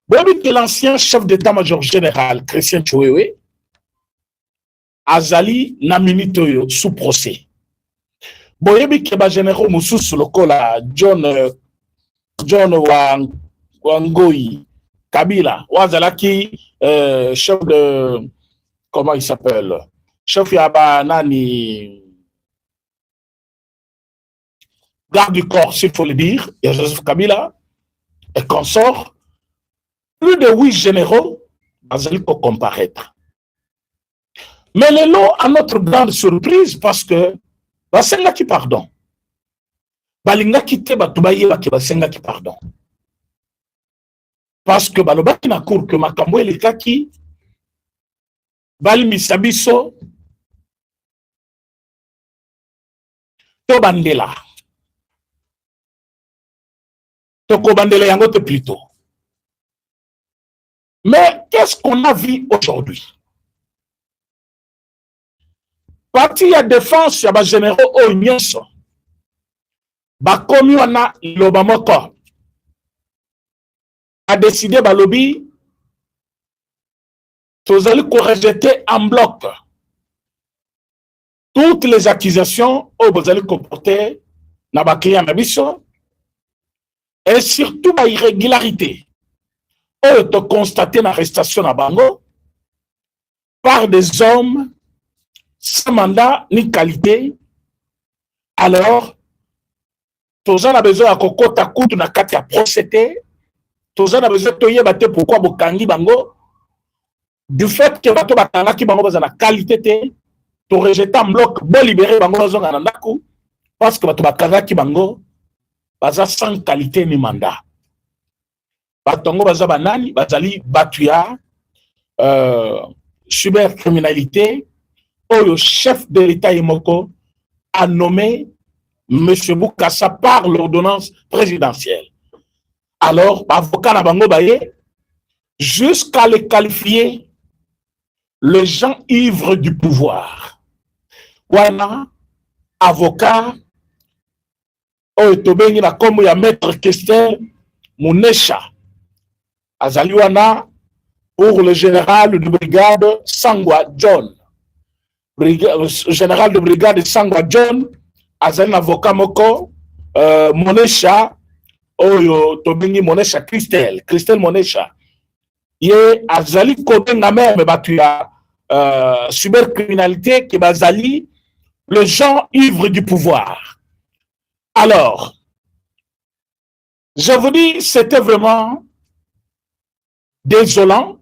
Boyebi que l'ancien chef d'état-major général, Christian Chiwewe, azali na minute oyo sous procès. Boyebi que ba généraux mosusu lokola John Wangoi, Kabila, wazalaki chef de, comment il s'appelle? Chef yaba nani, garde du corps, s'il faut le dire, il y a Joseph Kabila et consort. Plus de 8 généraux, bazali ko comparaître. Mais les lots, à notre grande surprise, parce que basenga qui pardon. Balinga qui te batubaye baki basenga qui pardon. Parce que balobaki na cour que makambo elekaki bali misabiso to bandela. To ko bandela yango te plutôt. Mais qu'est-ce qu'on a vu aujourd'hui? Parti à défense, il y a des généraux au Nyonso. Bakomi wana lobamoko a décidé balobi tozali ko rejeter en bloc toutes les accusations au bozali comporter na bakliya na biso et surtout ba irrégularité to constater l'arrestation à Bango par des hommes sans mandat ni qualité. Alors, tous on a besoin de kokota kutu na kati ya procédé. Tous on a besoin de yebate pourquoi bokangi Bango. Du fait que bato bakanga ki Bango baza na qualité te, to rejeter en bloc, bo libérer Bango bazo na ndaku parce que bato bakanga ki Bango baza sans qualité ni mandat. Batongo baza banani bazali batuya cybercriminalité. Le chef de l'État Yemoko a nommé M. Boukassa par l'ordonnance présidentielle. Alors, avocat na bango baye jusqu'à les qualifier les gens ivres du pouvoir. Wana avocat tobengi na kombo ya maître Kester Munesha Azaliwana pour le général de brigade Sangwa John. Général de brigade Sangwa John, Azali avocat moko, Munesha, Oyo Tobengi Munesha Christelle Munesha. Ye Azali Kodenga même batuya cybercriminalité qui bazali le gens ivres du pouvoir. Alors, je vous dis, c'était vraiment désolant.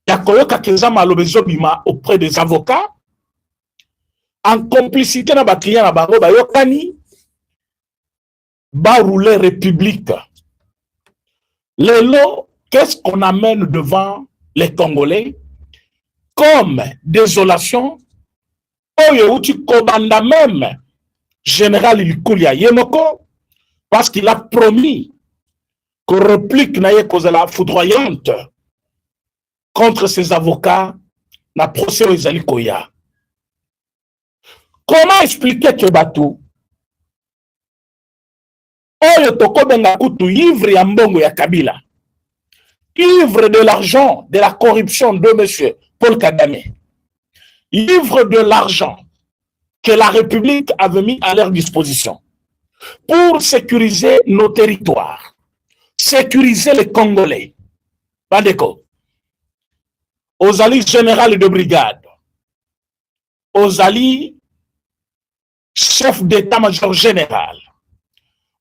Yakoyoka Kezama Lobezobima auprès des avocats, en complicité na bakliya na bango bayokani, ba rouler république. Lelo, qu'est-ce qu'on amène devant les Congolais comme désolation? Oyo uti kobanda même général Likulia Yemoko, parce qu'il a promis qu'on réplique naye cause la foudroyante contre ses avocats na procès aux Alikoya. Comment expliquer que Batou Oyo toko benga kutu ivre ya mbongo ya Kabila, ivre de l'argent de la corruption de M. Paul Kagame, ivre de l'argent que la République avait mis à leur disposition pour sécuriser nos territoires, sécuriser les Congolais. Bandeko, aux alliés généraux de brigade, aux alliés chefs d'état-major général,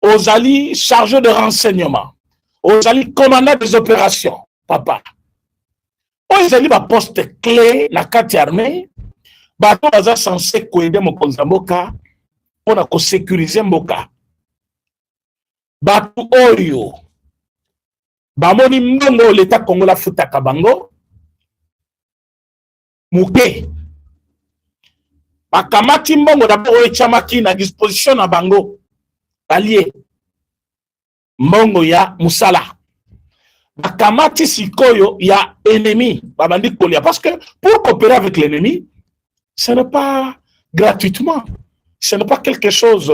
aux alliés chargés de renseignement, aux alliés commandants des opérations, papa. Aux alliés poste clé, la carte armée, bato baza censé aider mon konzamboka pour sécuriser mboka. Bato oyo, bamoni mbongo l'État congolais futa kabango, muke. Bakamati mbongo d'abord echamaki na disposition na bango. Allié mbongo ya musala. Bakamati sikoyo ya ennemi, babandi kolia. Parce que pour coopérer avec l'ennemi, ce n'est pas gratuitement. Ce n'est pas quelque chose.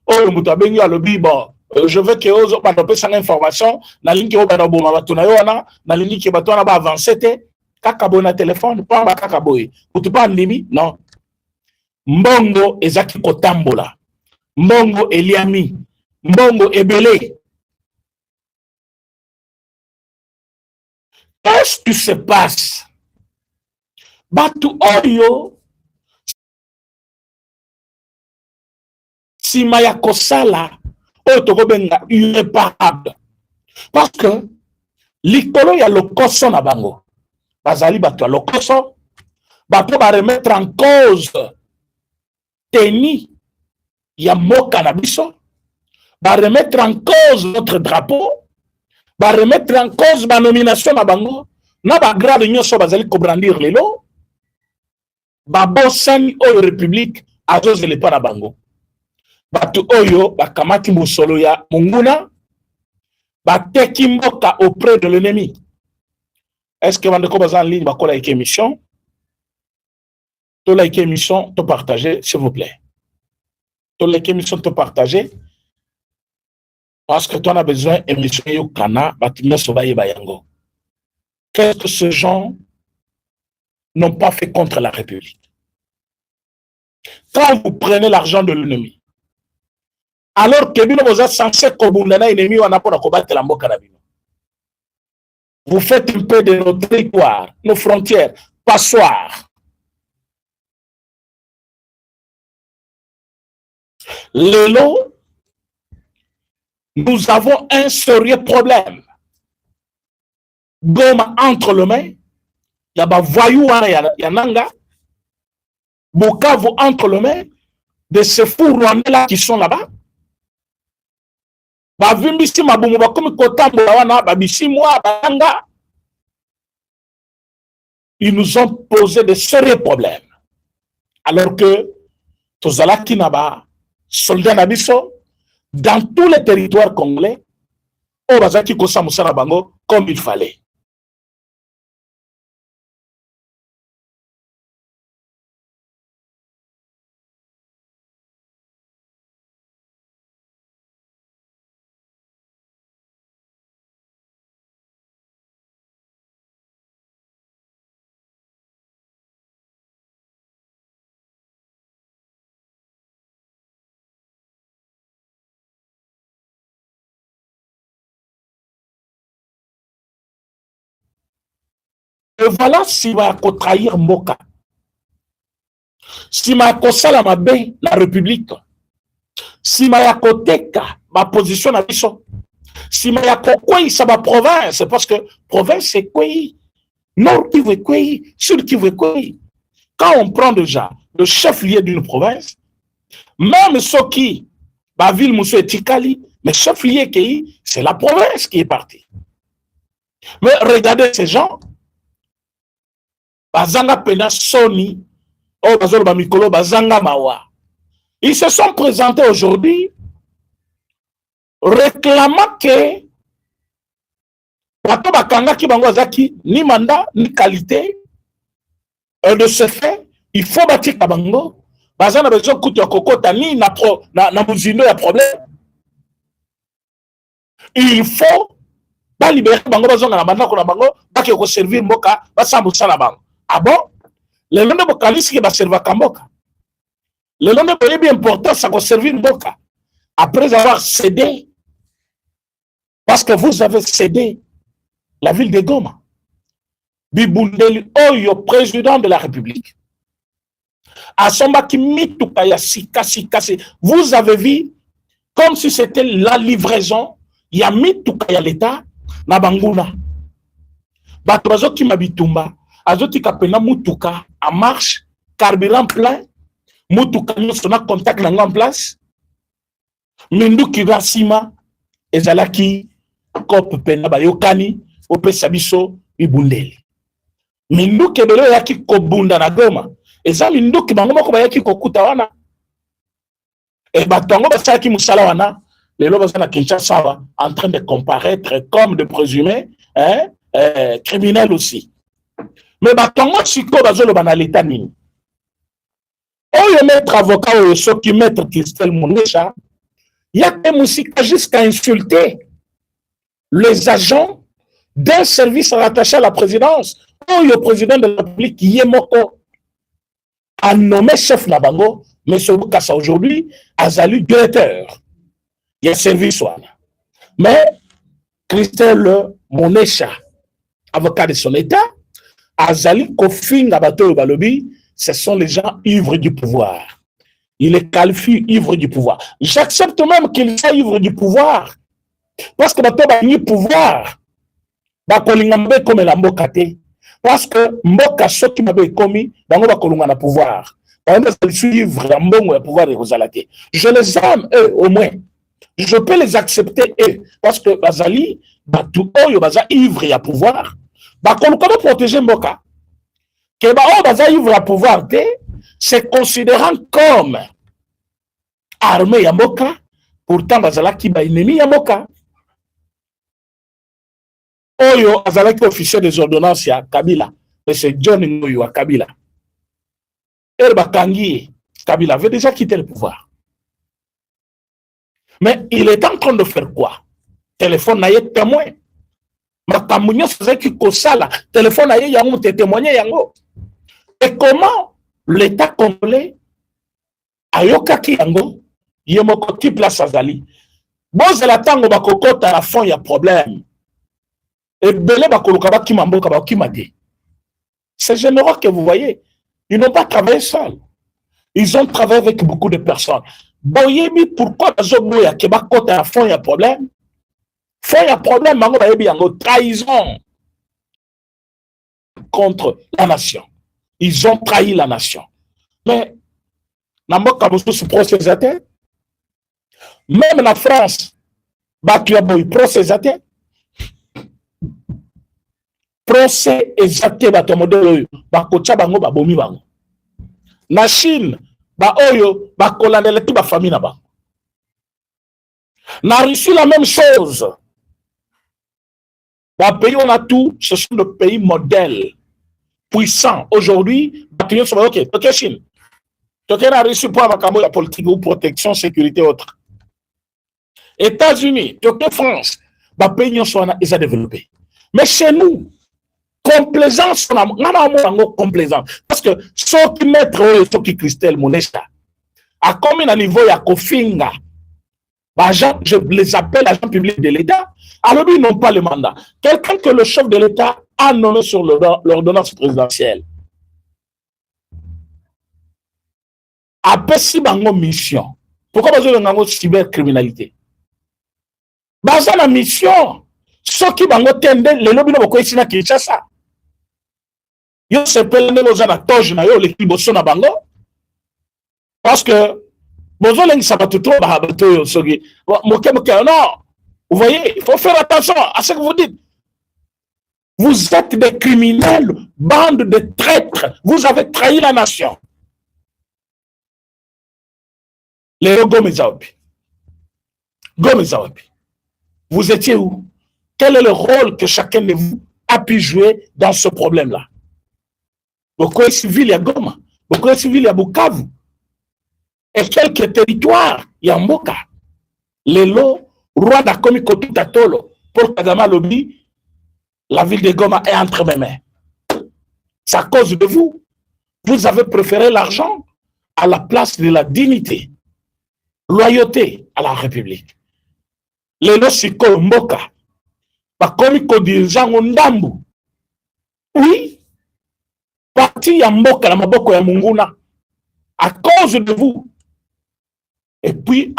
Oh, mutabengi alobi bon, je veux que vous ayez cette information, na ligne que vous avez besoin, na ligne que vous avez avancé, kaka bona téléphone, pas kaka boy. Vous tu pas ndimi, non. Mbongo ezaki kotambola. Mbongo eliami. Mbongo ebele. Qu'est-ce qui se passe? Batu oyo sima ya kosala oyo tokobenga irréparable. Parce que likolo ya lokoso na bango bazali bato ya lokoso bato ba remettre en cause teni ya mboka na biso, ba remettre en cause notre drapeau, ba remettre en cause ba nomination na bango na ba grade nyonso bazali ko brandir lelo ba bosani oyo république azozele pa na bango. Bato oyo bakamati musolo ya munguna bateki mboka auprès de l'ennemi. Est-ce que bandeko baza en ligne bakola like émission? To like émission, to partager s'il vous plaît. To like émission, to partager parce que tu en as besoin émission yo kana batinyo sobaye bayango. Qu'est-ce que ces gens n'ont pas fait contre la République? Quand vous prenez l'argent de l'ennemi, alors que vous êtes censé kobundana ennemi wana pona kobatela mboka na bino, vous faites un peu de nos territoires, nos frontières, passoires. Lelo, nous avons un sérieux problème. Goma entre le main, il y a voyou yananga, Bukavu entre le main, de ces fous rwandais là qui sont là-bas. Bavimbisi mabumu bakomi kotambola wana babisi mwa banga. Ils nous ont posé de sérieux problèmes. Alors que tozalaki naba soldats nabiso dans tous les territoires congolais, on bazaki kosa musala bango comme il fallait. Et voilà si va trahir Mboka. Si ma kosala mabe la République. Si ma yakoteka ma position na biso. Si ma yakokoi sa ma province, parce que province c'est quoi? Nord qui veut quoi? Sud qui veut quoi? Quand on prend déjà le chef-lieu d'une province, même ceux qui, ma ville Moussou et Tikali, mais chef-lieu qui, c'est la province qui est partie. Mais regardez ces gens. Bazanga pena Sony, oh bazolo ba mikolo bazanga mawa. Ils se sont présentés aujourd'hui réclamant que bato bakanga ki bango azaki ni mandat ni qualité. Et de ce fait, il faut bâtir bango. Bazana besoin kutu ya kokota ni na muzindo ya problème. Il faut ba libérer bango bazonga na banda ko na bango ba ke ko servir mboka ba sambusa na bango. Ah bon? Le long de Bokalis qui va servir à Mboka. Le long de Bokalis est important, ça va servir Mboka. Après avoir cédé, parce que vous avez cédé la ville de Goma. Bibundeli Oyo, président de la République. Asomba Mitukaya Sika. Vous avez vu comme si c'était la livraison. Il y a Mitukaya l'État, Nabanguna. Batrozo qui m'habitumba. Azoti kapena mutuka en marche, carburant plein, mutuka nyonso na contact na en place. Mindu kibasima ezalaki kope pena bayokani opesa biso ibundeli. Mindu kebelo yaki kobunda na Goma. Eza mindu kibango moko bayaki kokuta wana. Et batongo basaki musala wana, lelo bazana Kinshasa en train de comparaître comme de présumés criminels aussi. Mais batongo siko bazolo bana l'état nini. Oyo maître avocat oyo soki maître Christelle Moungesha, Il y a des musiques jusqu'à insulter les agents d'un service rattaché à la présidence. Ou le président de la République, Yemoko, a nommé chef Nabango, mais ce Boukassa aujourd'hui, Azali directeur. Il y a service. Mais Christelle Monesha, avocat de son État, Azali Kofinga Bato Balobi, ce sont les gens ivres du pouvoir. Il les qualifie ivres du pouvoir. J'accepte même qu'il soit ivre du pouvoir. Parce que Bato Bani pouvoir. Bakolingambe comme la Mbokate. Parce que Mboka Soki Mabe Komi, Bango Bakolunga na pouvoir. Je les aime, eux, au moins. Je peux les accepter, eux. Parce que Bazali, Batou Oyo, Baza ivre à pouvoir. Bakolunga protéger Mboka. Que Baza ivre à pouvoir, c'est considérant comme armée ya Mboka. Pourtant, Bazala qui ba ennemi ya Mboka. Oyo azalaki officier des ordonnances ya Kabila, mais c'est John Ngoyo à Kabila. Erba Kangi, Kabila avait déjà quitté le pouvoir. Mais il est en train de faire quoi? Téléphone n'a été témoin. Makamunyo faisait qui kosala. Téléphone n'a été témoigné yango. Et comment l'État congolais a yokaki yango yemoko ki place azali. Bon, c'est la tango bakokota à la fin, il y a problème. Et belé bakolokaba ki mamboka ba ki made. Ces généraux que vous voyez, ils n'ont pas travaillé seuls. Ils ont travaillé avec beaucoup de personnes. Boyebi, pourquoi Zoboya qui bakota à la fin, il y a problème? Fin, il y a problème, mango bayebi yango trahison contre la nation. Ils ont trahi la nation. Mais Namboka Bosso se procède. Même la France, Batuaboy procède. Procès exacté batomodelo bakocha bango babomi bango. Na Chine ba oyo bakolandela ti ba famille na ba. Na Russie la même chose. Ba pays on a tout, ce sont des pays modèles puissants. Aujourd'hui, bataillon sont OK, OK Chine. OK la Russie pour makambo la politique ou protection, sécurité autre. États-Unis, OK France, ba pays sont ils ont développé. Mais chez nous complaisance, complaisance. Parce que ceux qui mettent ceux qui Christelle Monesha, à combien de niveau il y a Kofinga, je les appelle agents publics de l'État, alors ils n'ont pas le mandat. Quelqu'un que le chef de l'État a nommé sur l'ordonnance présidentielle. Après si bango mission, pourquoi vous avez une cybercriminalité? Dans la mission, ceux qui bango tendent, les lobbies ne vont pas ici na Kinshasa. Yo sepele ndeloza na toge na yo leki boso na bango parce que bozo lengi sabatuto ba bato yo sogi moke non, vous voyez, il faut faire attention à ce que vous dites. Vous êtes des criminels, bande de traîtres, vous avez trahi la nation. Les Gomezaobi, vous étiez où? Quel est le rôle que chacun de vous a pu jouer dans ce problème-là? Beaucoup de civils, il y a Goma. Beaucoup de civils, il y a Bukavu. Et quelques territoires, il y a Mboka. Les lots, roi d'Akomi Kotutatolo, pour Kagama Lobi, la ville de Goma est entre mes mains. C'est à cause de vous. Vous avez préféré l'argent à la place de la dignité, loyauté à la République. Les lots, c'est comme Mboka. Bakomi Kodirijango Ndambu. Oui. Parti ya mboka la maboko ya munguna à cause de vous. Et puis,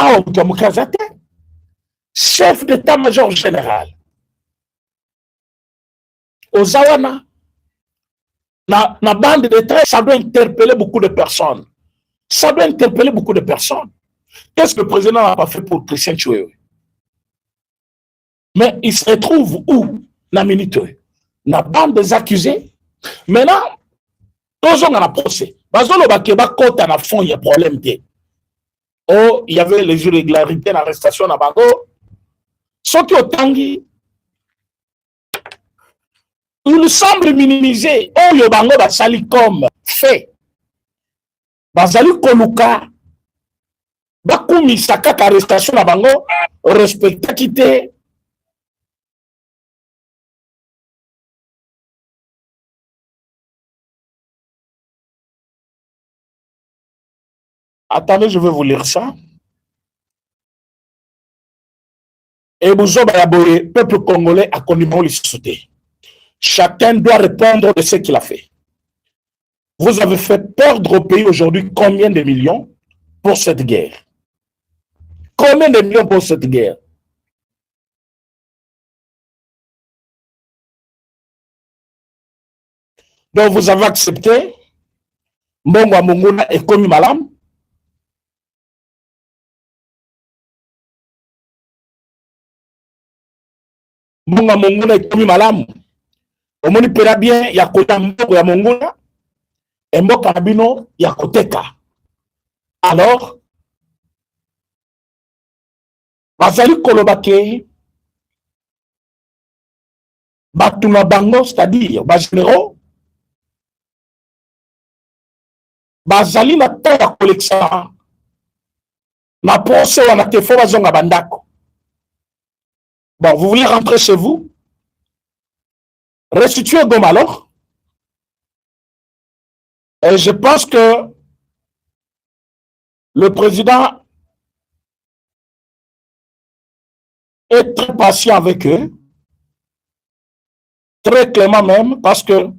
chef d'état-major général, Ozawana, na bande de traite, ça doit interpeller beaucoup de personnes. Ça doit interpeller beaucoup de personnes. Qu'est-ce que le président n'a pas fait pour Christian Tchoué? Mais il se retrouve où? Na minute. Na bande des accusés. Maintenant, tous on a un procès. Il y a problème. Oh, il y avait les irrégularités dans l'arrestation à Bango. Ce qui est tangi, il semble minimiser. Oh, yo Bango va comme fait. Bazali Koluka, bakumisa kaka arrestation na bango respectaki te. Attendez, je vais vous lire ça. Et le peuple congolais a connu le sauté. Chacun doit répondre de ce qu'il a fait. Vous avez fait perdre au pays aujourd'hui combien de millions pour cette guerre? Combien de millions pour cette guerre? Donc vous avez accepté Mbongo Monguna et Komi Malam. Mbongo Monguna et Komi Malam. Omoni pera bien ya kota Mbongo ya Monguna et Mboka Nabino ya koteka. Alors, bazali kolobake batuna bango, c'est-à-dire bagénéraux, bazali na ta ya koleksa na pose wana te fo bazonga bandako. Bon, vous voulez rentrer chez vous? Restituez Goma alors. Et je pense que le président est très patient avec eux, très clément même, parce que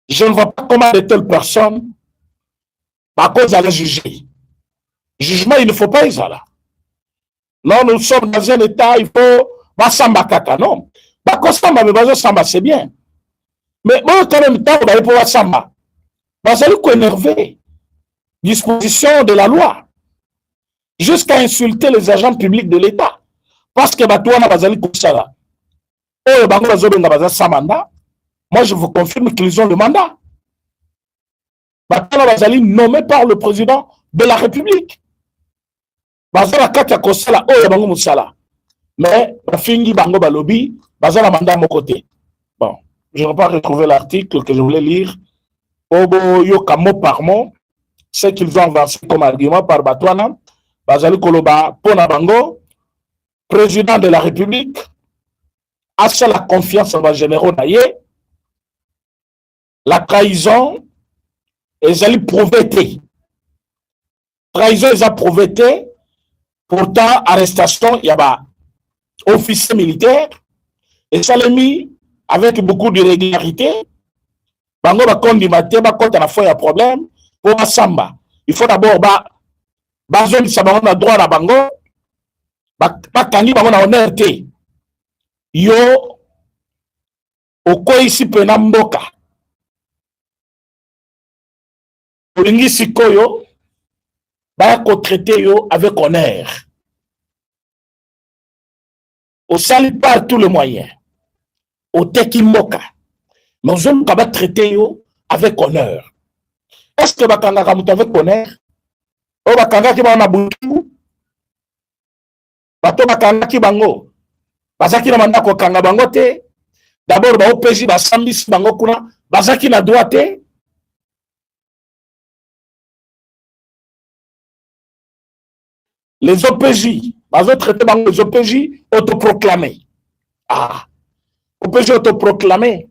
je ne vois pas comment de telles personnes, à cause d'aller juger. Jugement, il ne faut pas y aller. Non, nous sommes dans un état, il faut Basamba Kaka, non. Bakosamba, mais Basamba, c'est bien. Mais moi, quand même, temps, on va pouvoir Basamba. Basali ko énervé. Disposition de la loi. Jusqu'à insulter les agents publics de l'État. Parce que Batouana Basali Koussala. Oh, Bango Bazobenga Basali sans mandat. Moi, je vous confirme qu'ils ont le mandat. Batouana Basali nommé par le président de la République. Bazala Katia Kosala, oh, Bango Moussala. Mais, Bafingi Bango Balobi, Bazala mandat à mon côté. Bon, je ne vais pas retrouver l'article que je voulais lire. Obo Yoka mot par mot, ce qu'ils ont avancé comme argument par Batouana, Bazali Koloba Pona Bango, président de la République, a fait la confiance en généraux Naye, la trahison, ils allaient prouver. Trahison, ils ont prouvé. Pourtant, arrestation, il y a officier militaire, et ça l'a mis avec beaucoup de régularité. Bango ba kondi mate ba kota na foi ya problème pour Samba. Il faut d'abord zone sa bango na droit na bango ba kangi bango na honnêteté. Yo oko ici pena mboka. Olingi sikoyo ba ko traiter yo avec honneur. Au sali par tous les moyens. Au teki mboka. Mais on va traiter avec honneur. Est-ce que bakanga kamuta avec honneur? O bakanga ki ba na butu? Bato bakanga ki bango. Bazaki na manda ko kanga bango te. D'abord ba OPJ ba sambis bango kuna, bazaki na droit te. Les OPJ, bazo traiter bango les OPJ autoproclamés. Ah, OPJ autoproclamés.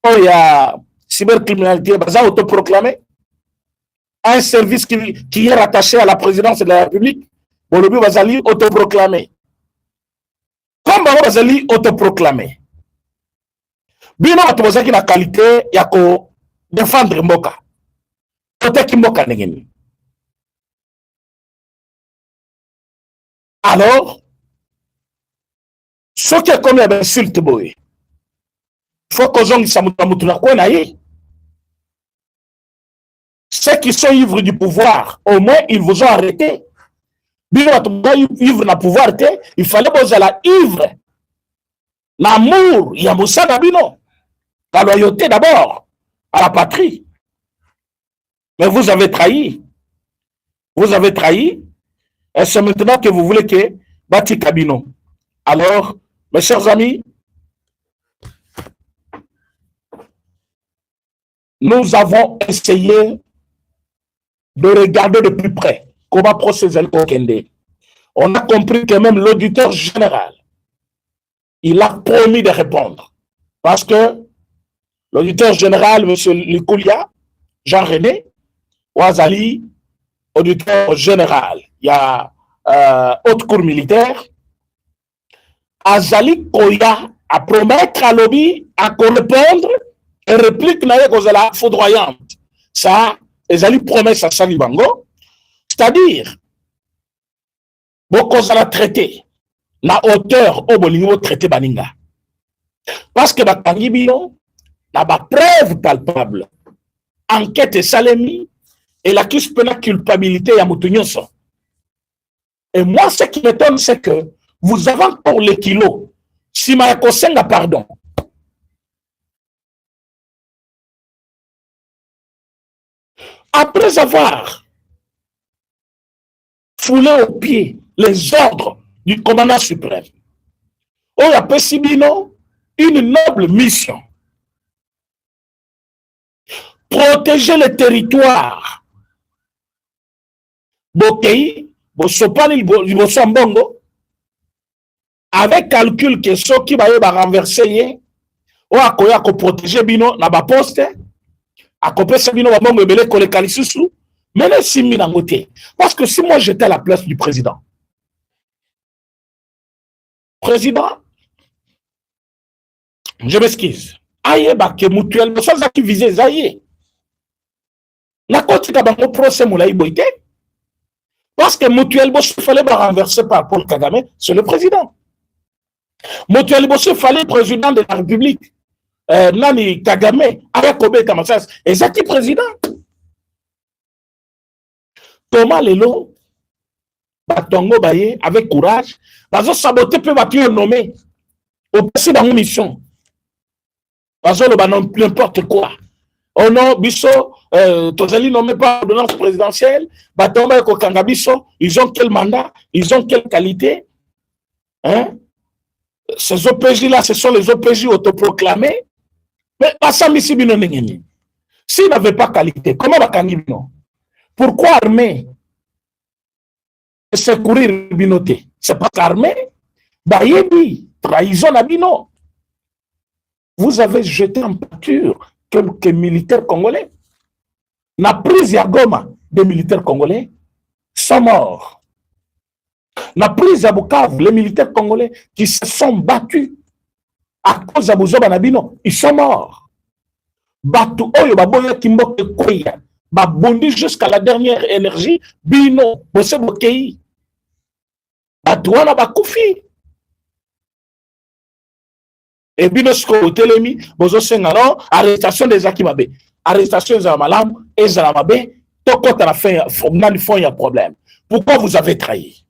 Oh, il y a cybercriminalité, baza autoproclamé. Un service qui est rattaché à la présidence de la République, Bolobi Bazali autoproclamé. Comme Bazali autoproclamé. Bino atobazaki na qualité ya ko défendre mboka. Oteki mboka ngeni. Alors, ce qui est comme une insulte boy. Il faut que les gens ceux qui sont ivres du pouvoir, au moins ils vous ont arrêté. Ivre na pouvoir, il fallait que vous la ivre. L'amour, il y a Moussa Nabino. La loyauté d'abord à la patrie. Mais vous avez trahi. Vous avez trahi. Et c'est maintenant que vous voulez que Bati Kabino. Alors, mes chers amis, nous avons essayé de regarder de plus près comment procéder au Kende. On a compris que même l'auditeur général, il a promis de répondre. Parce que l'auditeur général, M. Likoulia, Jean-René, Ouazali, auditeur général, il y a haute cour militaire, Azali Koya à promettre à lobby à répondre et réplique naïe aux la foudroyante. Ça, Azali promet à Salibango, c'est-à-dire, beaucoup la traité, la hauteur au niveau traité Baninga. Parce que Bakangi Bino, la preuve palpable, enquête Salemi, et la culpabilité à Moutounyoso. Et moi, ce qui m'étonne, c'est que vous avez encore les kilos. Si Mayako Senga, pardon. Après avoir foulé au pied les ordres du commandant suprême, on a Pessibino une noble mission. Protéger le territoire. Bokei, Bosopani, Bosambongo, avec calcul que ceux qui va renverser, on a protéger Bino, na ba poste, à copé Bino, va m'en rebelle, qu'on les calissous, mais les 6 000 en côté. Parce que si moi j'étais à la place du président, je m'excuse, aïe, bah, que mutuellement, ça qui visait, aïe. La côte de mon procès, moulaï boité. Parce que mutuellement, il fallait renverser par Paul Kagame, c'est le président. Mutuellement, il fallait le président de la République. Nani Kagame, avec Kobe Kamassas, et c'est qui président? Thomas Lelo, Batongo Baye, avec courage, ils ont saboté, peut battre nommé. Au passé dans une mission. Ils ont n'importe quoi. Oh non, Bisso, Tozali nommé par l'ordonnance présidentielle, Batongo et Kokanga Bisso, ils ont quel mandat, ils ont quelle qualité? Hein? Ces OPJ-là, ce sont les OPJ autoproclamés. Mais s'ils n'avaient pas qualité, comment va Bino? Pourquoi armée secourir Binoté? C'est pas armée. Bayebi, trahison à Bino. Vous avez jeté en pâture quelques militaires congolais. La prise à Goma des militaires congolais sont morts. La prise à Bukavu, les militaires congolais qui se sont battus à cause de Bouzoba Nabino, ils sont morts. Batu Oyo, Baboya Kimboke Koya, Babondi jusqu'à la dernière énergie, Bino, Bosse Bokei. Batouana Bakoufi. Et Binosko Telemi, Bozo Sengano, arrestation des Akimabe, arrestation des Amalam et Zalamabe, Toko à la fin, il y a problème. Pourquoi vous avez trahi?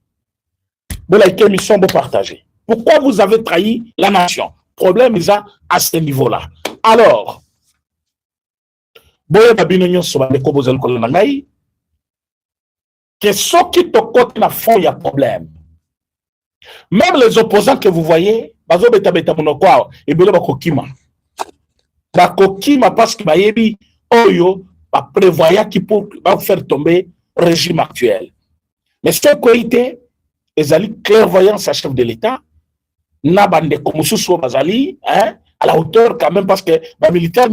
Pourquoi vous avez trahi la nation? Problème est à ce niveau-là. Alors, que ceux qui te côté la fond, il y a problème. Même les opposants que vous voyez, parce que Oyo prévoyait qui pour faire tomber le régime actuel. Mais ce qui était, les alliés clairvoyants, sa chef de l'État, n'a pas de commoussus bazali, à la hauteur quand même, parce que les militaires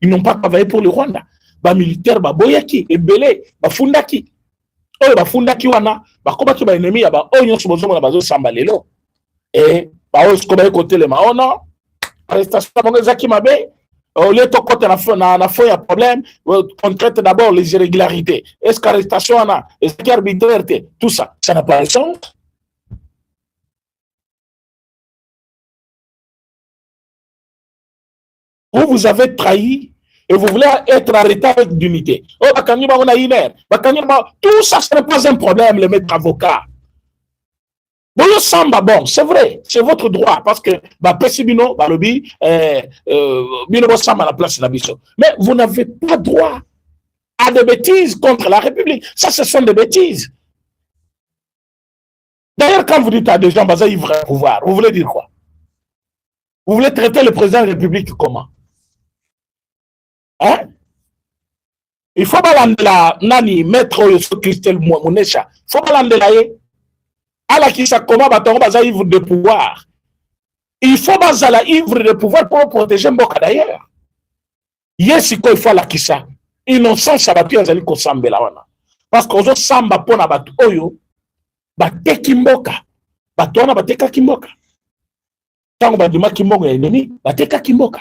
ils n'ont pas travaillé pour le Rwanda. Les militaires, boyaki, et belé, fundaki. Oh, fundaki wana, bakobaki ba ennemi ya ba onyo subozo na bazo samba lelo. Et ba o skoba côté le maona, arrestation bango zaki mabe, au lieu de côté na fond ya problème, on traite d'abord les irrégularités. Est-ce qu'arrestation wana, est-ce qu'il y a arbitraire, tout ça, ça n'a pas de sens. Vous avez trahi et vous voulez être arrêté avec dignité. Oh, tout ça, ce n'est pas un problème, le maître avocat. Bon, c'est vrai, c'est votre droit, parce que Bino, Balobi, Bino Samba à la place de la Bisso. Mais vous n'avez pas droit à des bêtises contre la République. Ça, ce sont des bêtises. D'ailleurs, quand vous dites à des gens, ils vont pouvoir, vous voulez dire quoi? Vous voulez traiter le président de la République comment? Hein? Il faut balandela nani maître Christelle Mounesha. Il faut balandela ye. Ala qui sa comment batongo baza ivre de pouvoir. Il faut bazala ivre de pouvoir pour protéger Mboka d'ailleurs. Yes, il faut la kisa. Innocence sabatu azali ko sambela wana. Parce que ozo samba pona batu oyo bateki Mboka. Batu wana bateka Mboka. Tango badima Mboka ya ennemi, bateka Mboka.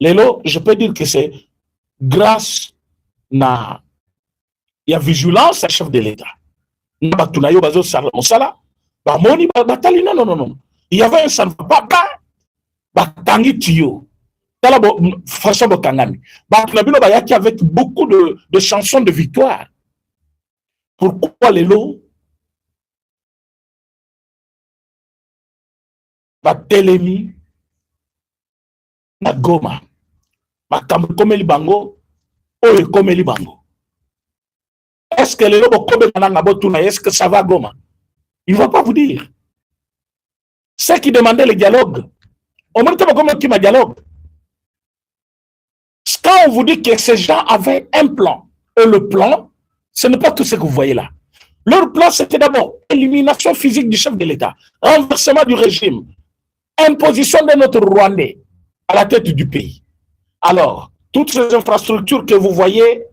Lelo, je peux dire que c'est grâce na ya vigilance à chef de l'État. Batunayo bazo sala bamoni batali non. Il y avait un ça ne va pas batangi tiyo. Tala façon bokangami. Batunabilo bayaki avec beaucoup de chansons de victoire. Pourquoi lelo batelemi na Goma makambo komeli bango oyo komeli bango. Est-ce que les lobos est-ce que ça va Goma? Il ne va pas vous dire. Ceux qui demandaient le dialogue, on ne peut pas comment qui m'a dialogue. Quand on vous dit que ces gens avaient un plan, et le plan, ce n'est pas tout ce que vous voyez là. Leur plan, c'était d'abord élimination physique du chef de l'État, renversement du régime, imposition de notre Rwandais à la tête du pays. Alors, toutes ces infrastructures que vous voyez,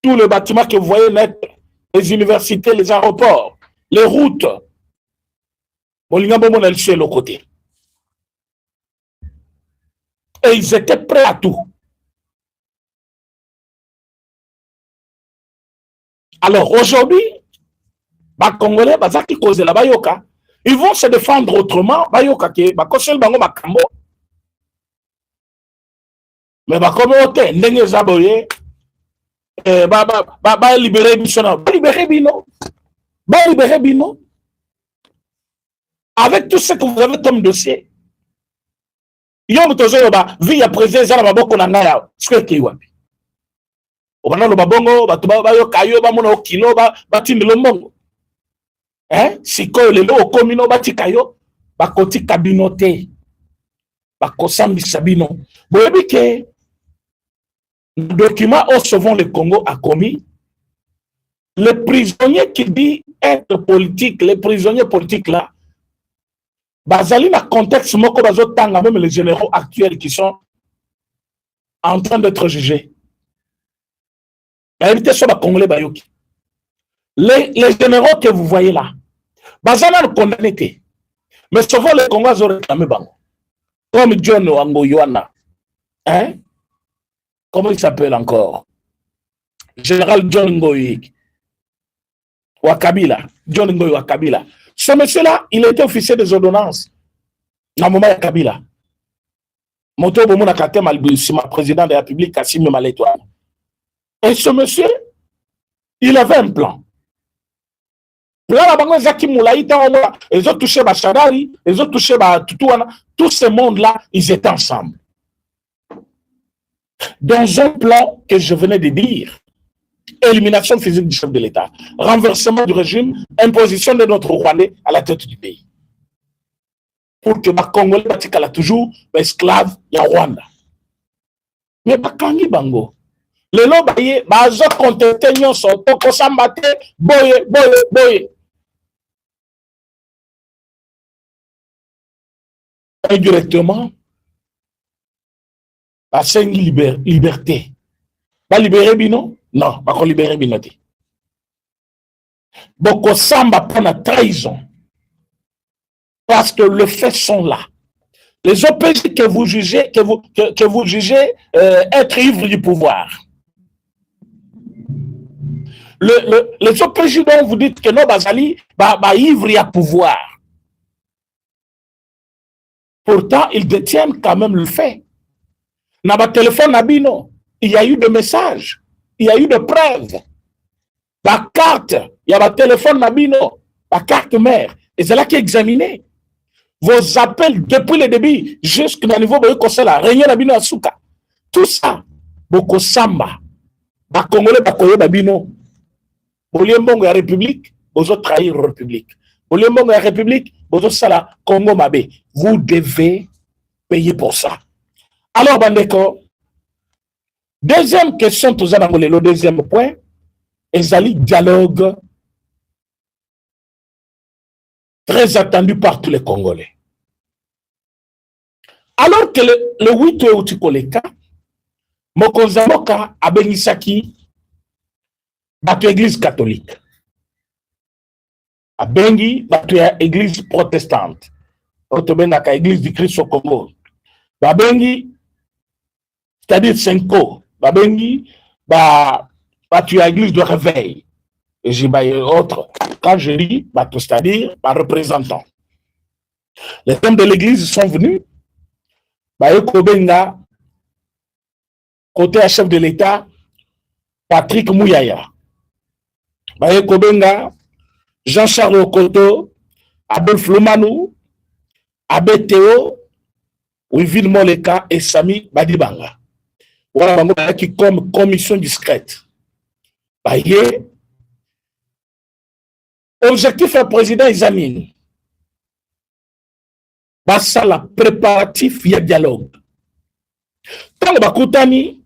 tous les bâtiments que vous voyez naître, les universités, les aéroports, les routes, le côté. Et ils étaient prêts à tout. Alors aujourd'hui, les Congolais, ils vont se défendre autrement. Mais libérer Bino. Avec tout ce que vous avez comme dossier. Yo mtozo vie ya président za maboko na ngaya skweki wapi. Obana lo babongo batu bayo kayo ba mona okilo ba tindelo mbongo. Siko lelo okomino batikayo bakoti kabinote. Bakosambi sabino. Boyebi ke le document au Sauvons le Congo a commis, les prisonniers qui dit être politique, les prisonniers politiques là, bazali na contexte moko bazotanga même les généraux actuels qui sont en train d'être jugés. Les généraux que vous voyez là, bazana le condamné. Mais souvent les Congolais ont réclamé bango. Comme John Wango Yoana. Comment il s'appelle encore? Général John Ngoyi Wakabila. John Ngoyi Wakabila. Ce monsieur-là, il était officier des ordonnances. Dans le moment de Kabila. Moto Bomona Kate Malboussima, président de la République, Kassim Malétoine. Et ce monsieur, il avait un plan. Ils ont touché Bachadari, ils ont touché Tutouana. Tout ce monde-là, ils étaient ensemble. Dans un plan que je venais de dire, élimination physique du chef de l'État, renversement du régime, imposition de notre Rwandais à la tête du pays. Pour que les Congolais soient toujours esclaves de Rwanda. Mais Bakangi Bango, les lobayés, bazo contesté nyonso, toko sambate, boye. Indirectement, basengi liberté. Ba libérer bino? Non, pas libérer bino. Boko samba pour la trahison. Parce que les faits sont là. Les OPJ que vous jugez, être ivres du pouvoir. Les OPJ dont vous dites que non, Bazali, ivres à pouvoir. Pourtant, ils détiennent quand même le fait. Dans votre téléphone, Nabino, il y a eu des messages, il y a eu des preuves. La carte, il y a votre téléphone, Nabino, la carte mère, et c'est là qui est examiné. Vos appels depuis le début jusqu'au niveau de Kosala, Régnier Nabino Asuka. Tout ça, Boko Samba, Bakongole Bakoye Babino, Boliembongo la République, vous autres trahir la République. Boliembongo la République, vous autres Sala, Congo Mabé. Vous devez payer pour ça. Alors, Bandeko, Deuxième question, le deuxième point, ezali dialogue très attendu par tous les Congolais. Alors que le 8 Outikoleka, Mokonzamoka abenisaki batu église catholique. Abengi batu église protestante. Otobenaka église du Christ au Congo. Babengi, c'est-à-dire Senko. Babengi, batu église de réveil. Et j'ai autre. Quand je dis batu, c'est-à-dire représentant. Les hommes de l'église sont venus. Kobenga, côté chef de l'État, Patrick Mouyaya. Kobenga, Jean-Charles Okoto, Adolphe Lomanou, Abbé Théo, Wivine Moleka et Sami Badibanga. Voilà qui comme commission discrète. Objectif du président Izamine. Ça la préparatif, il y a dialogue. Tant que Bakutani,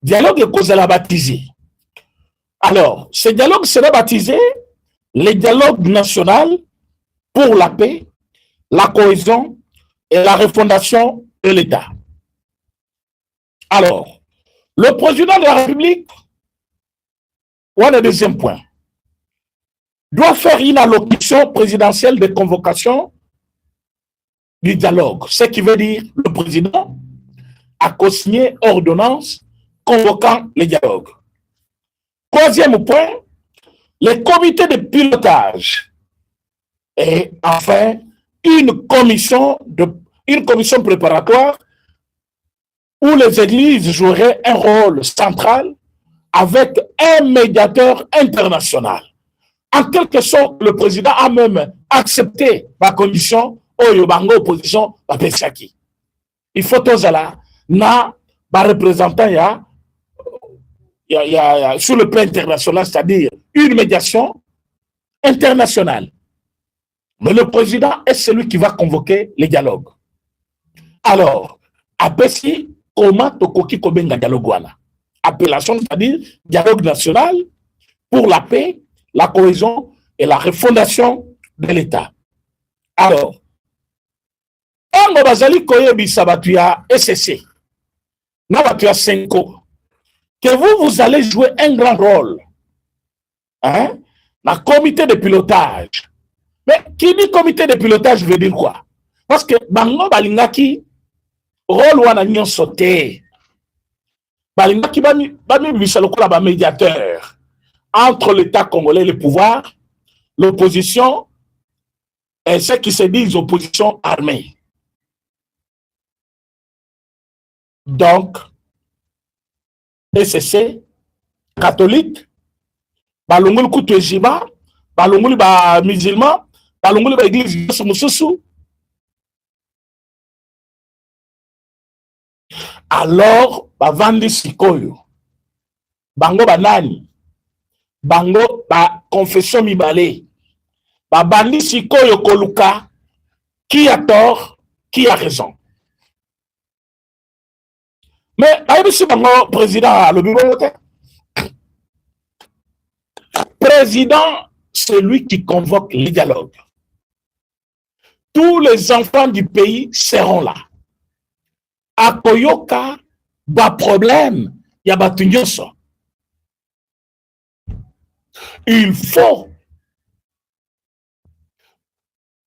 dialogue est causé la baptisé. Alors, ce dialogue sera baptisé le dialogue national pour la paix, la cohésion et la refondation de l'État. Alors, le président de la République, voilà le deuxième point, doit faire une allocution présidentielle de convocation du dialogue. Ce qui veut dire le président a co-signé ordonnance convoquant le dialogue. Troisième point, les comités de pilotage et enfin une commission préparatoire où les églises joueraient un rôle central avec un médiateur international. En quelque sorte, le président a même accepté ma condition au Yobango opposition à Pesaki. Il faut tous là, na représentant sur le plan international, c'est-à-dire une médiation internationale. Mais le président est celui qui va convoquer les dialogues. Alors, Apesi, comment Tokoki Kobenga dialogue wana? Appellation, c'est-à-dire dialogue national pour la paix, la cohésion et la refondation de l'État. Alors, Tango Bazali Koyebi Sabatuya SSC, Nabatuya Senko, que vous allez jouer un grand rôle dans le comité de pilotage. Mais qui dit comité de pilotage veut dire quoi? Parce que Bango Balingaki, rôle wana nyon sauté. Balingaki bami bisalokola ba médiateur entre l'État congolais et le pouvoir, l'opposition et ceux qui se disent opposition armée. Donc, SSC, catholique, balongoli kutuejiba, balongoli ba musulman, balongoli ba église mususu. Alors, bavandi sikoyo, bango banani, bango ba confession mibale, babandi sikoyo koluka, qui a tort, qui a raison. Mais, si bango président a le bureau, président, c'est lui qui convoque les dialogues. Tous les enfants du pays seront là. À Koyoka, bas problème, il y a batunyoso. Il faut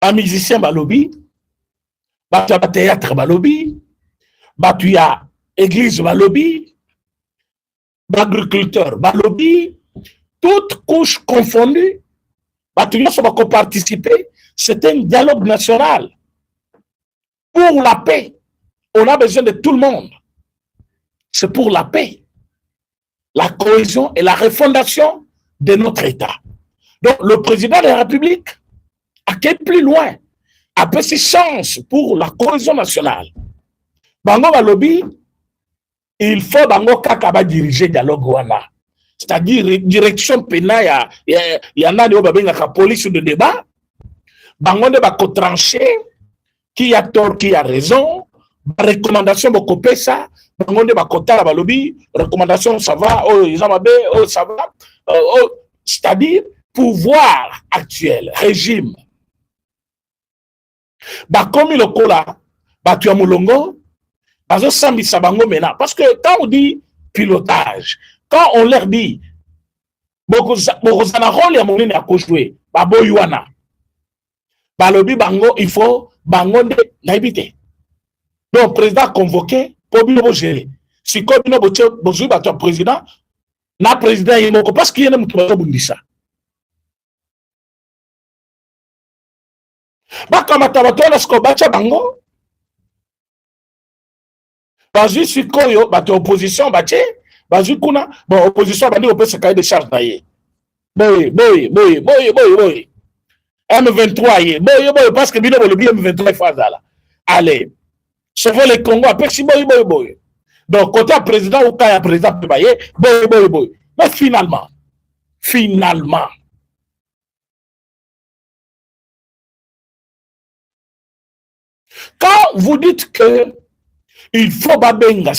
un musicien balobi, batu théâtre balobi, batu ya église balobi, agriculteur balobi, toutes couches confondues, batunyoso bako participer. C'est un dialogue national pour la paix. On a besoin de tout le monde. C'est pour la paix, la cohésion et la refondation de notre État. Donc, le président de la République a quel plus loin, a peu ses chances pour la cohésion nationale. Bango Balobi, il faut Bango Kakaba diriger le dialogue wana. C'est-à-dire, direction pénale, il y en a qui police de débat. Bango ne va pas trancher qui a tort, qui a raison. recommandation bokopé ça, bangonde bakota la balobi, recommandation ça va, oh izamabe, oh ça va, c'est-à-dire pouvoir actuel, régime. Bakomi lokola, batu ya mulongo, bazo sambisa bango maintenant. Parce que quand on dit pilotage, quand on leur dit, bokozana rôle ya monene ya kojouer, baboywana, balobi bango, il faut bango nde naibite. Donc, président convoqué, pour bino gérer. Si comme bino bozui bato président, na président yemoko, parce qu'il y a un moutou bundisa. Bakamata bato na sko bacha bango. Bazui sikoyo bato opposition bache, bazui kuna, bon opposition bandi opé se cahier de charge na ye. Boy. M23 ye. Boy, parce que bino bolobi M23 fazala. Allez. Sauver les Congo, après si boy. Donc, côté président ou quand président boy. Mais finalement, quand vous dites que il faut babenga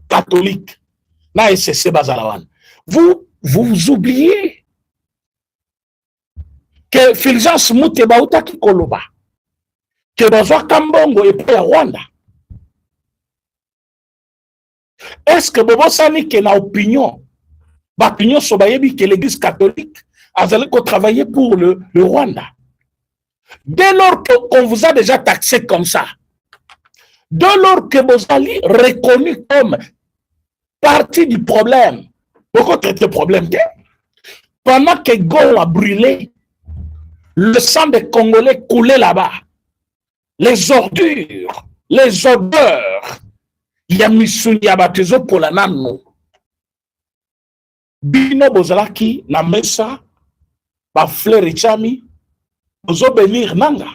catholique, na SSC Bazalawan, vous oubliez que Fulgence Muteba Utaki Koloba, que Bazwa Kambongo et puis Rwanda. Est-ce que Bobo Sani qui a opinion, l'opinion sobayebi que l'église catholique a travaillé pour le Rwanda? Dès lors qu'on vous a déjà taxé comme ça, dès lors que vous allez reconnu comme partie du problème, pourquoi traiter le problème? Pendant que Gaulle a brûlé, le sang des Congolais coulait là-bas, les ordures, les odeurs, il y a misuni ya batezo pour la nano. Bino bozalaki na mesa, ba fleur chami, bozo bénir nanga.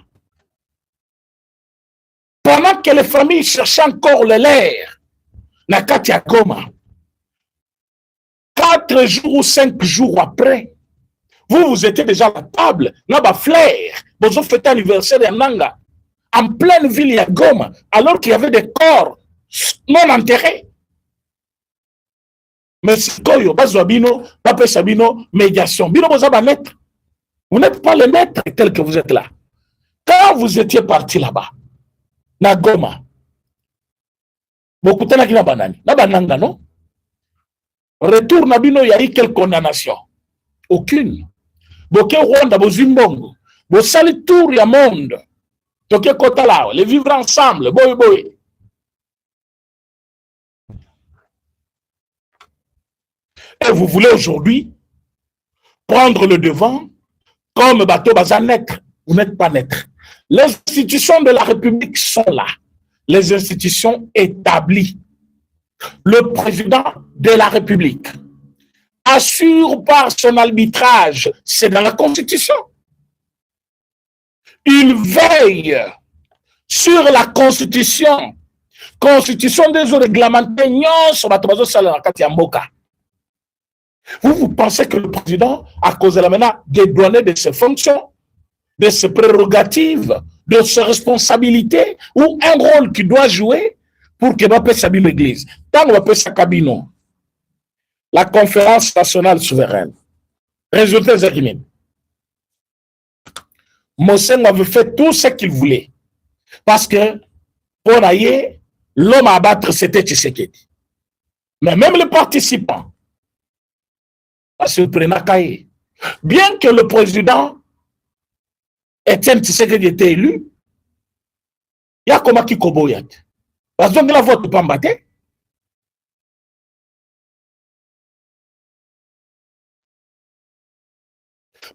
Pendant que les familles cherchaient encore le l'air, na kati ya Goma, 4 jours ou 5 jours après, vous étiez déjà à la table, na ba fleur, bozo fêter anniversaire ya nanga, en pleine ville ya Goma, alors qu'il y avait des corps non enterré. Mais c'est quoi, bazwa bino, bapesa bino, médiation. Bino boza ba maître. Vous n'êtes pas le maître tel que vous êtes là. Quand vous étiez parti là-bas, na Goma, beaucoup de gens banani, na bananga, non? Retour na bino, il y a eu quelle condamnation? Aucune. Boké Rwanda, bo Zimbongo, bo sali tour ya monde. Toké Kotala, les vivre ensemble, boy. Et vous voulez aujourd'hui prendre le devant comme bateau baza naître. Vous n'êtes pas naître. Les institutions de la République sont là. Les institutions établies. Le président de la République assure par son arbitrage, c'est dans la Constitution. Il veille sur la Constitution. Constitution des réglementés sur la Mboka. Vous pensez que le président, à cause de la menace, dédouané de ses fonctions, de ses prérogatives, de ses responsabilités, ou un rôle qu'il doit jouer pour que Mbappé s'habille l'église? Tant que Mbappé s'habille, la conférence nationale souveraine, résultat Zergimine, Mossène avait fait tout ce qu'il voulait. Parce que, pour aller, l'homme à abattre, c'était Tshisekedi. Mais même les participants, bien que le président Etienne Tshisekedi était élu, il y a comment qui koboyat. Parce que la vote pas mbaté.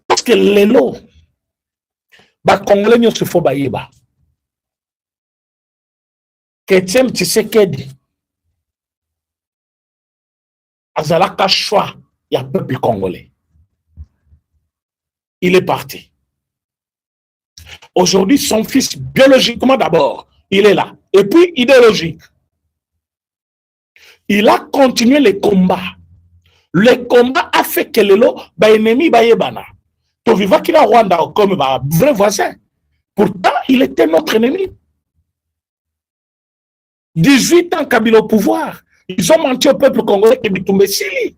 Parce que les lots, les Congolais se font baïba. Etienne Tshisekedi azalaka choix. Il y a un peuple congolais. Il est parti. Aujourd'hui, son fils, biologiquement d'abord, il est là. Et puis, idéologique. Il a continué les combats. Le combat a fait que le lot, ennemi, yebana. Tu vivas qu'il a Rwanda comme vrai voisin. Pourtant, il était notre ennemi. 18 ans Kabila au pouvoir. Ils ont menti au peuple congolais que Bitumbe Sili,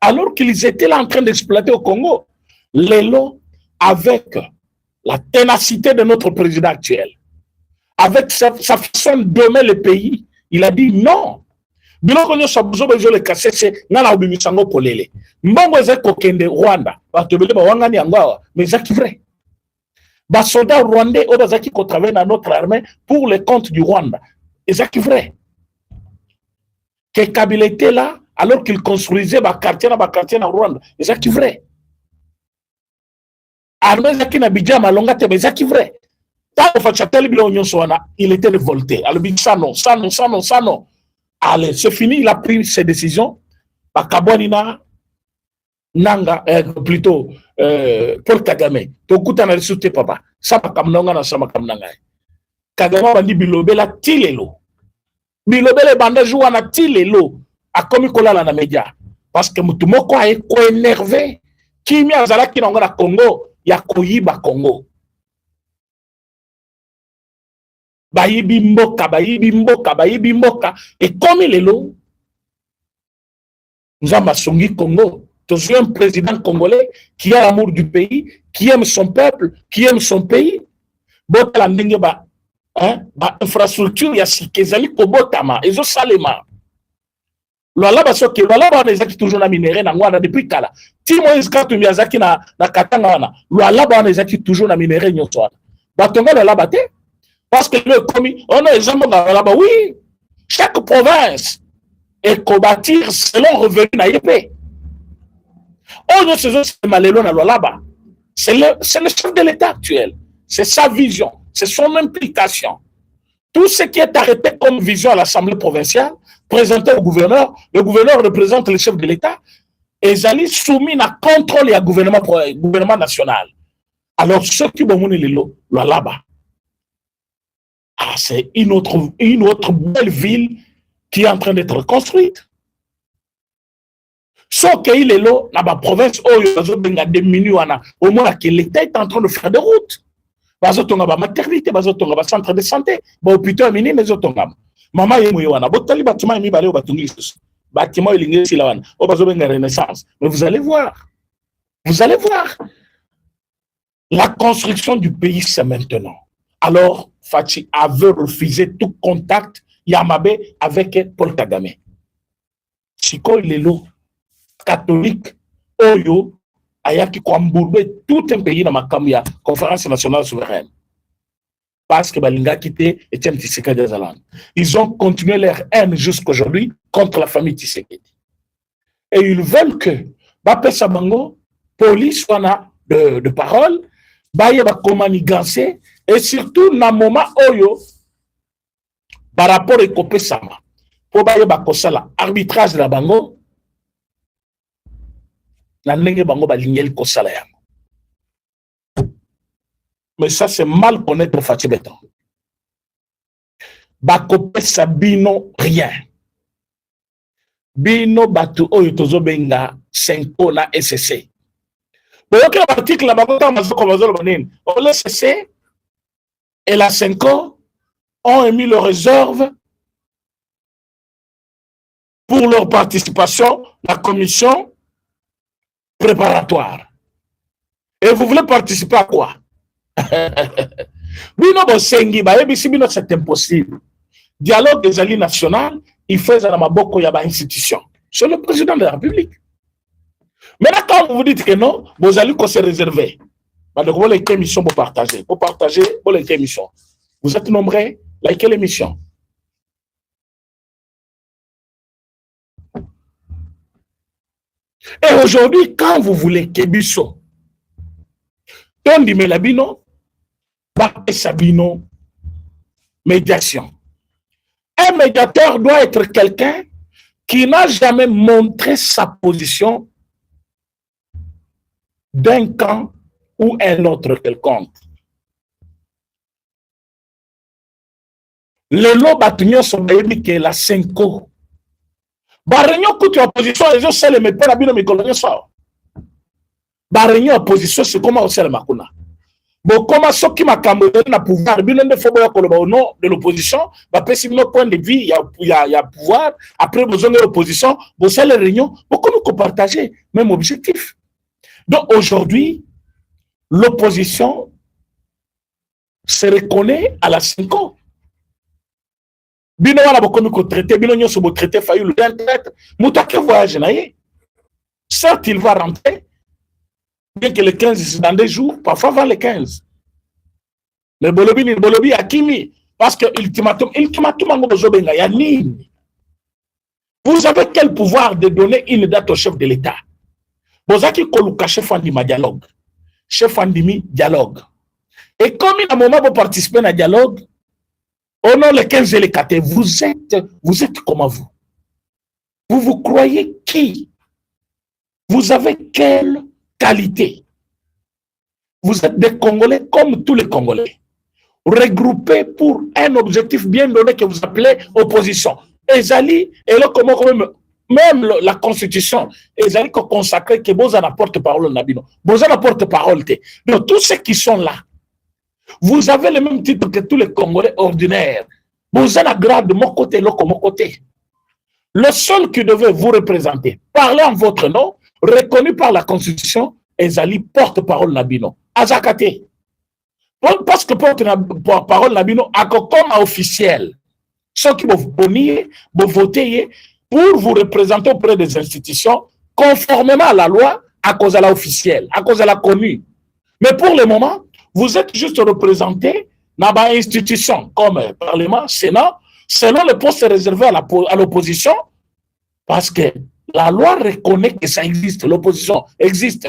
alors qu'ils étaient là en train d'exploiter au Congo. Lelo, avec la ténacité de notre président actuel, avec sa façon de dominer le pays, il a dit non. Biloko nyo sabuzo bezo le kasese ngala obimisango kolele. Mbongo eze kokende Rwanda, batobele ba wangani yango, mais ça qui vrai. Ba soldats rwandais au bazaki ko travailler dans notre armée pour le compte du Rwanda. Et ça qui vrai. Que Kabila était là alors qu'il construisait ba quartier na Rwanda. Et ça qui vrai. Armée zaki na bidja malonga te, mais ça qui vrai. Il était révolté. Alors, ça non. Allez, c'est fini, il a pris ses décisions. Bakabonina, Nanga, plutôt, Paul Kagame. Tokuta na risute papa. Sama kamnanga na sama kamnanga. Kagame bandi bilobela tilelo. Bilobela banda joua na tilelo. A komi kolala na media. Parce que mutumoko a énervé. Kimi azala ki na Congo, ya koyiba Congo. Bayibi mboka. Et comme il est là, nous avons Songi Congo. Nous avons un président congolais qui a l'amour du pays, qui aime son peuple, qui aime son pays. Bota la ba infrastructure ya sikezali ko botama ezo salema. Loala ba soki loala ba ezaki toujours na minéraux na ngwana depuis kala. Ti Moïse Katumbi azaki na katanga wana. Loala ba ezaki toujours na minéraux nyonso wana. Batonga loala ba te. Parce que le commis, on a exemple là-bas, oui, chaque province est combattir selon revenu na yépé. On a ce malélo là-bas. C'est le chef de l'État actuel. C'est sa vision, c'est son implication. Tout ce qui est arrêté comme vision à l'Assemblée provinciale, présenté au gouverneur, le gouverneur représente le chef de l'État, et ils allaient soumis à contrôle et à gouvernement national. Alors, ceux qui vont mourir là-bas, c'est une autre belle ville qui est en train d'être construite. Sauf qu'il est là, dans la province, au moins que l'État est en train de faire des routes. Bazotonga ba maternité, bazotonga ba centre de santé, ba hôpital mini, mais zotonga. Maman yemwe wana, botali bâtiment yemi balé au batungi. Bâtiment ilingé si la wana, au bazobenga renaissance. Mais vous allez voir. La construction du pays, c'est maintenant. Alors, Fachi avait refusé tout contact Yamabe avec Paul Kagame. Siko Lelo, catholique, Oyo, Ayaki Kwambourbe, tout un pays dans ma Kamia, conférence nationale souveraine. Parce que Balinga quitté Etienne Tshisekedi Azalan. Ils ont continué leur haine jusqu'aujourd'hui contre la famille Tshisekedi. Et ils veulent que Bapé Sabango, police, wana de parole, Baye Bakomani Gansé, et surtout, dans le moment où, par rapport à Kopé Sama, pour Baye Bakosala, arbitrage de la Bango, la Nenge Bango Balingel Kosala. Mais ça, c'est mal connaître Fatih Béton. Bakopé Sabino, rien. Bino Batu Oyo Tozo Benga, 5 na SSC. Mais aucun article là-bas, le SSC et la 5 ans ont émis leurs réserves pour leur participation à la commission préparatoire. Et vous voulez participer à quoi? C'est impossible. Dialogue des alliés nationaux, il fait dans ma boko yaba institution. C'est le président de la République. Maintenant, quand vous dites que non, vos alliés qu'on s'est réservé. Donc, vous likez l'émission pour partager. Pour partager, vous likez l'émission. Vous êtes nombreux, likez l'émission. Et aujourd'hui, quand vous voulez que Bisso, Tondi Melabino, Baké Sabino, médiation. Un médiateur doit être quelqu'un qui n'a jamais montré sa position d'un camp ou un autre quelconque. Le lot batunyo sont que la 5 ans. Réunion contre l'opposition, les gens savent mais pas la bino mais colonien ça. Réunion opposition, c'est comment on sait le makuna. Bon, comment ceux qui m'a na pouvoir, au nom de l'opposition, notre point de vue, il y a pouvoir, après besoin de l'opposition, vous savez les réunions, comment nous partager même objectif. Donc aujourd'hui, l'opposition se reconnaît à la 5 ans. Bino wala bokomi ko traiter, bino nyoso bo traiter failli le traite, mutake voyage na ye. Certes, il va rentrer, bien que le 15, c'est dans des jours, parfois avant les 15. Le Bolobi a Kimi, parce que ultimatum, vous avez quel pouvoir de donner une date au chef de l'État? Vous avez Koluka, chef Andima dialogue. Chef Andimi dialogue. Et comme il y a un moment pour participer à un dialogue, au nom le 15 et le 14, vous êtes comment vous? Vous vous croyez qui? Vous avez quelle qualité? Vous êtes des Congolais comme tous les Congolais, regroupés pour un objectif bien donné que vous appelez opposition. Ezali, et là, comment même la Constitution, Ezali consacré que vous en porte-parole Nabino. Vous en porte-parole. Donc, tous ceux qui sont là, vous avez le même titre que tous les Congolais ordinaires. Vous en grade de mon côté, l'autre mon côté. Le seul qui devait vous représenter, parler en votre nom, reconnu par la Constitution, Ezali porte-parole Nabino. Azakate. Parce que porte-parole Nabino, comme officiel, ceux qui vont voter pour vous représenter auprès des institutions, conformément à la loi, à cause de la officielle, à cause de la connue. Mais pour le moment, vous êtes juste représenté dans une institution comme le Parlement, Sénat, selon le poste réservé à l'opposition, parce que la loi reconnaît que ça existe, l'opposition existe.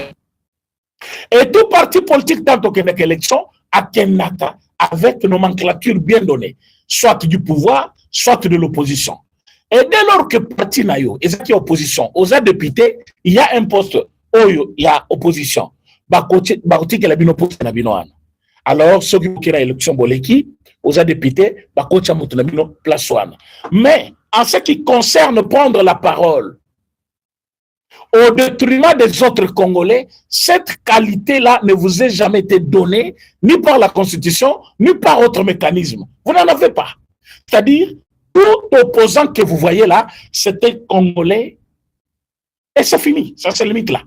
Et tout parti politique dans une élection a Kenata avec une nomenclature bien donnée, soit du pouvoir, soit de l'opposition. Et dès lors que parti nayo, et c'est opposition, aux députés, il y a un poste où il y a opposition. Alors, ceux qui ont l'élection boleki, aux députés, place. Mais en ce qui concerne prendre la parole, au détriment des autres Congolais, cette qualité-là ne vous est jamais été donnée, ni par la Constitution, ni par autre mécanisme. Vous n'en avez pas. C'est-à-dire, tout opposant que vous voyez là, c'était Congolais, et c'est fini, ça c'est le mythe là.